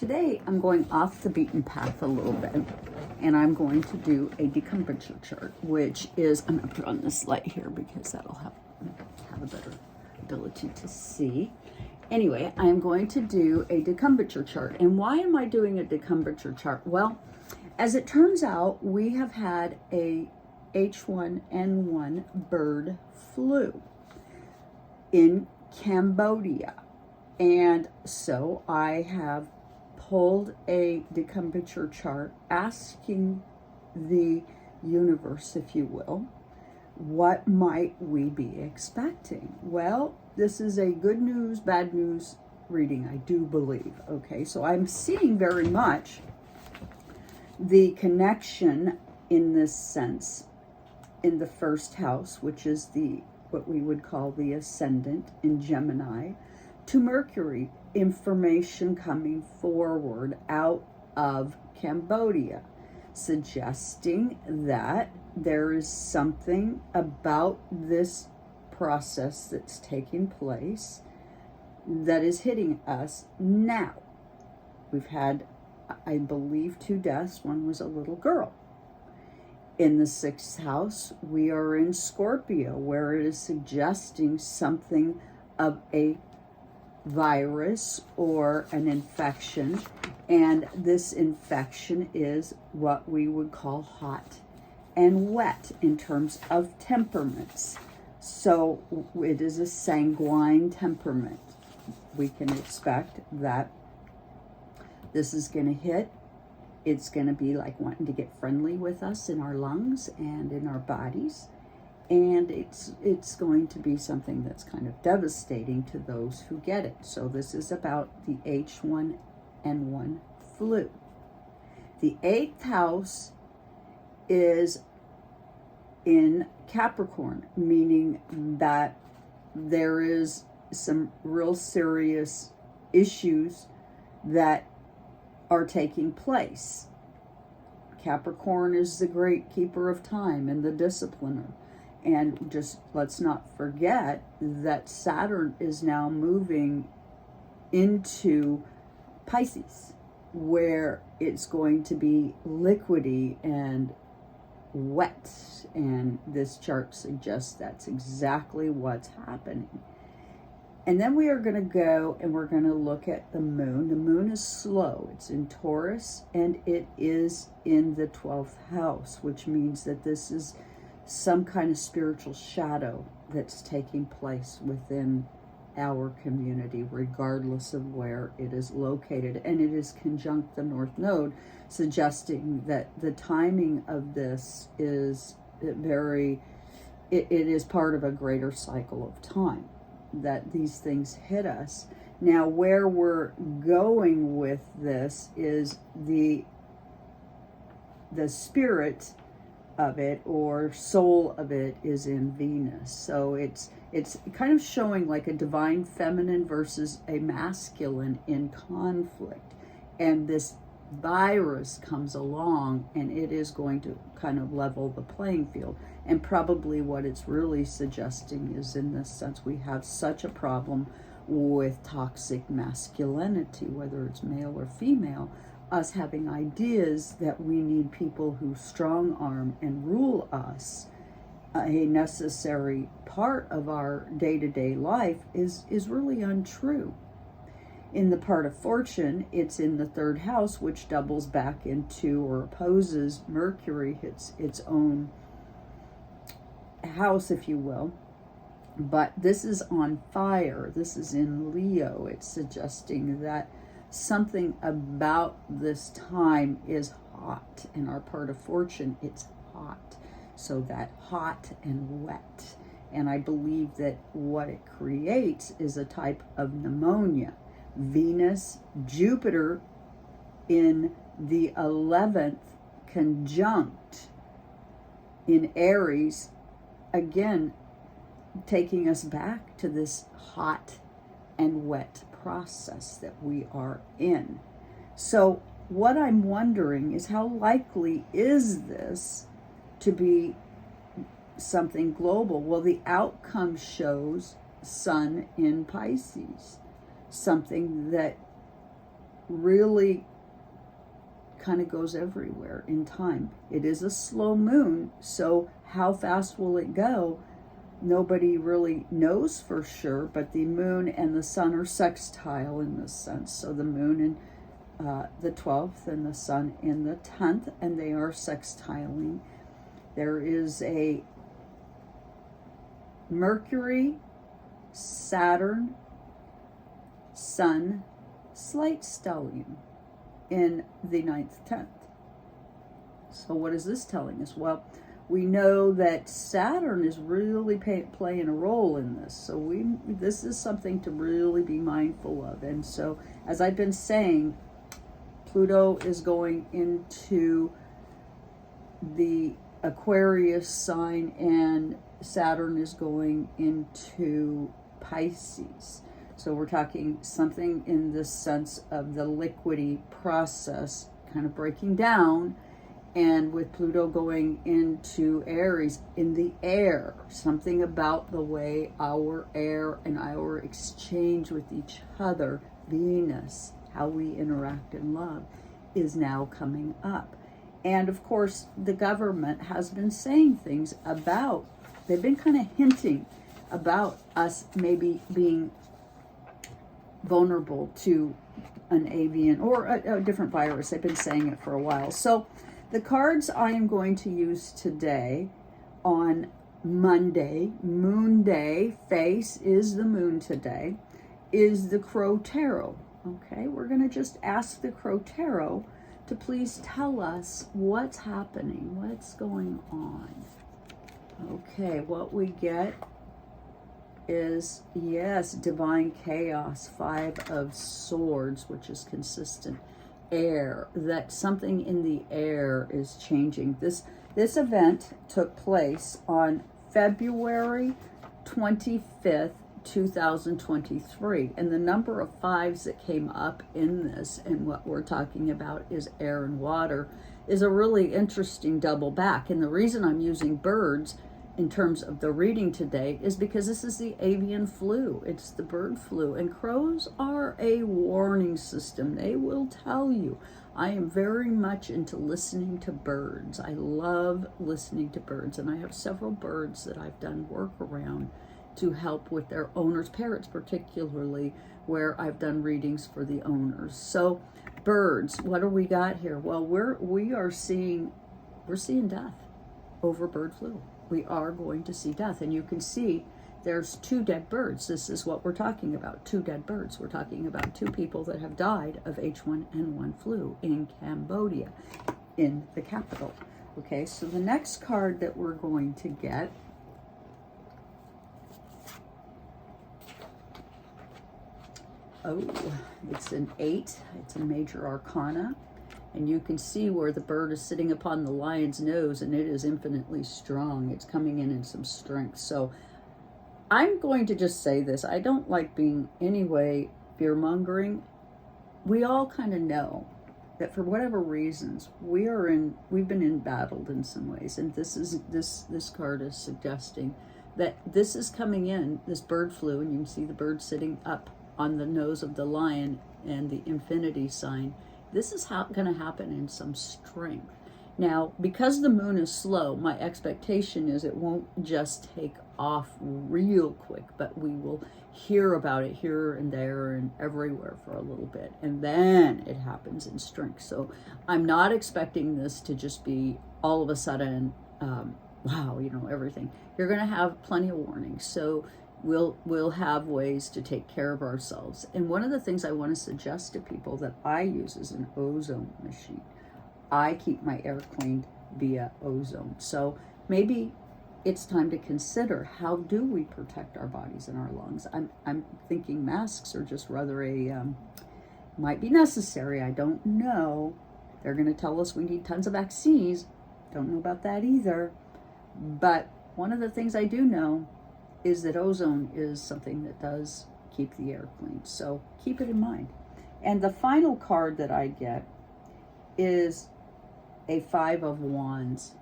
Today I'm going off the beaten path a little bit, and I'm going to do a decumbrature chart, which is, I'm going to put on this light here because that'll have a better ability to see. Anyway, I'm going to do a decumbrature chart. And why am I doing a decumbrature chart? Well, as it turns out, we have had a H1N1 bird flu in Cambodia. And so I have pulled a decumbrature chart asking the universe, if you will, what might we be expecting? Well, this is a good news, bad news reading, I do believe. Okay, so I'm seeing very much the connection in this sense in the first house, which is the what we would call the ascendant in Gemini, to Mercury, information coming forward out of Cambodia, suggesting that there is something about this process that's taking place that is hitting us now. We've had, I believe, 2 deaths. One was a little girl. In the 6th house, we are in Scorpio, where it is suggesting something of a virus or an infection, and this infection is what we would call hot and wet in terms of temperaments. So it is a sanguine temperament. We can expect that this is going to hit. It's going to be like wanting to get friendly with us in our lungs and in our bodies. And it's going to be something that's kind of devastating to those who get it. So this is about the H1N1 flu. The 8th house is in Capricorn, meaning that there is some real serious issues that are taking place. Capricorn is the great keeper of time and the discipliner. And just let's not forget that Saturn is now moving into Pisces, where it's going to be liquidy and wet. And this chart suggests that's exactly what's happening. And then we are going to go and we're going to look at the moon. The moon is slow. It's in Taurus and it is in the 12th house, which means that this is some kind of spiritual shadow that's taking place within our community, regardless of where it is located. And it is conjunct the North Node, suggesting that the timing of this is it is part of a greater cycle of time, that these things hit us. Now, where we're going with this is the spirit of it, or soul of it, is in Venus. So it's kind of showing like a divine feminine versus a masculine in conflict. And this virus comes along and it is going to kind of level the playing field. And probably what it's really suggesting is, in this sense, we have such a problem with toxic masculinity, whether it's male or female, us having ideas that we need people who strong arm and rule us. A necessary part of our day-to-day life is really untrue. In the part of fortune, it's in the 3rd house, which doubles back into or opposes Mercury, its own house, if you will. But this is on fire. This is in Leo. It's suggesting that something about this time is hot. In our part of fortune, it's hot. So that hot and wet. And I believe that what it creates is a type of pneumonia. Venus, Jupiter in the 11th conjunct in Aries, again, taking us back to this hot and wet process that we are in. So what I'm wondering is, how likely is this to be something global? Well, the outcome shows Sun in Pisces, something that really kind of goes everywhere in time. It is a slow moon, so how fast will it go? Nobody really knows for sure, but the moon and the sun are sextile in this sense. So the moon in the 12th and the sun in the 10th, and they are sextiling. There is a Mercury, Saturn, Sun, slight stellium in the 9th, 10th. So what is this telling us? Well, we know that Saturn is really playing a role in this. So this is something to really be mindful of. And so, as I've been saying, Pluto is going into the Aquarius sign and Saturn is going into Pisces. So we're talking something in the sense of the liquidy process kind of breaking down, and with Pluto going into Aries in the air, something about the way our air and our exchange with each other, Venus, how we interact in love, is now coming up. And of course, the government has been saying things about, they've been kind of hinting about us maybe being vulnerable to an avian or a different virus. They've been saying it for a while. So the cards I am going to use today on Monday, Moon Day, face is the moon today, is the Crow Tarot. Okay, we're going to just ask the Crow Tarot to please tell us what's happening, what's going on. Okay, what we get is, yes, divine chaos, 5 of swords, which is consistent. Air, that something in the air is changing. This event took place on February 25th, 2023, and the number of 5s that came up in this, and what we're talking about is air and water, is a really interesting double back. And the reason I'm using birds in terms of the reading today is because this is the avian flu. It's the bird flu, and crows are a warning system. They will tell you. I am very much into listening to birds. I love listening to birds, and I have several birds that I've done work around to help with their owners, parrots particularly, where I've done readings for the owners. So birds, what do we got here? Well, we're seeing death over bird flu. We are going to see death, and you can see there's 2 dead birds. This is what we're talking about, 2 dead birds. We're talking about 2 people that have died of H1N1 flu in Cambodia, in the capital. Okay, so the next card that we're going to get it's an 8. It's a major arcana. And you can see where the bird is sitting upon the lion's nose, and it is infinitely strong. It's coming in some strength. So I'm going to just say this. I don't like being anyway fear-mongering. We all kind of know that for whatever reasons, we've been embattled in some ways. And this card is suggesting that this is coming in, this bird flu, and you can see the bird sitting up on the nose of the lion and the infinity sign. This is going to happen in some strength. Now, because the moon is slow, my expectation is it won't just take off real quick, but we will hear about it here and there and everywhere for a little bit. And then it happens in strength. So I'm not expecting this to just be all of a sudden, wow, everything. You're going to have plenty of warnings. So we'll have ways to take care of ourselves. And one of the things I want to suggest to people that I use is an ozone machine. I keep my air cleaned via ozone. So maybe it's time to consider, how do we protect our bodies and our lungs? I'm thinking masks are just rather might be necessary. I don't know. They're going to tell us we need tons of vaccines. Don't know about that either. But one of the things I do know is that ozone is something that does keep the air clean. So keep it in mind. And the final card that I get is a 5 of Wands.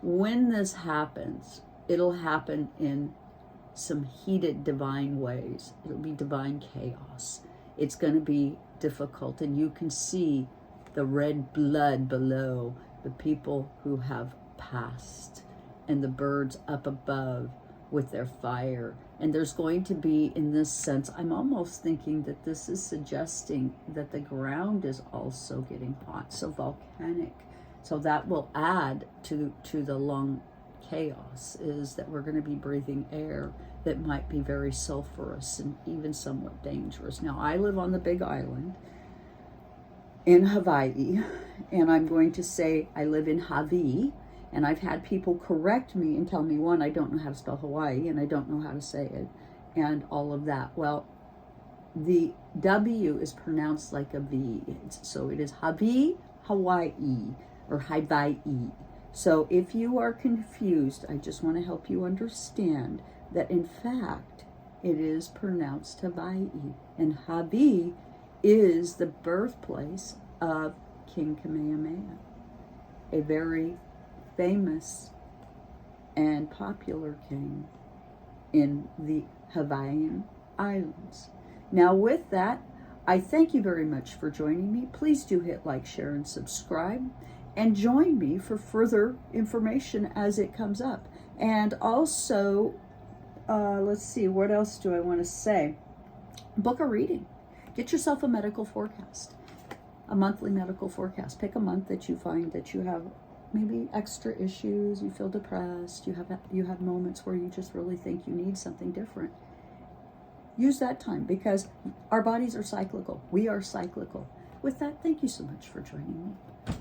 When this happens, it'll happen in some heated divine ways. It'll be divine chaos. It's going to be difficult, and you can see the red blood below, the people who have passed, and the birds up above with their fire. And there's going to be, in this sense, I'm almost thinking that this is suggesting that the ground is also getting hot, so volcanic. So that will add to the lung chaos, is that we're going to be breathing air that might be very sulfurous and even somewhat dangerous. Now, I live on the Big Island in Hawaii, and I'm going to say I live in Hawaii, and I've had people correct me and tell me, one, I don't know how to spell Hawaii, and I don't know how to say it, and all of that. Well, the W is pronounced like a V, so it is Hawaii, or Hawaii. So if you are confused, I just want to help you understand that in fact it is pronounced Hawaii, and Hawaii is the birthplace of King Kamehameha, a very famous and popular king in the Hawaiian Islands. Now with that, I thank you very much for joining me. Please do hit like, share, and subscribe, and join me for further information as it comes up. And also, let's see, what else do I want to say? Book a reading. Get yourself a medical forecast, a monthly medical forecast. Pick a month that you find that you have maybe extra issues, you feel depressed, you have moments where you just really think you need something different. Use that time, because our bodies are cyclical. We are cyclical. With that, thank you so much for joining me.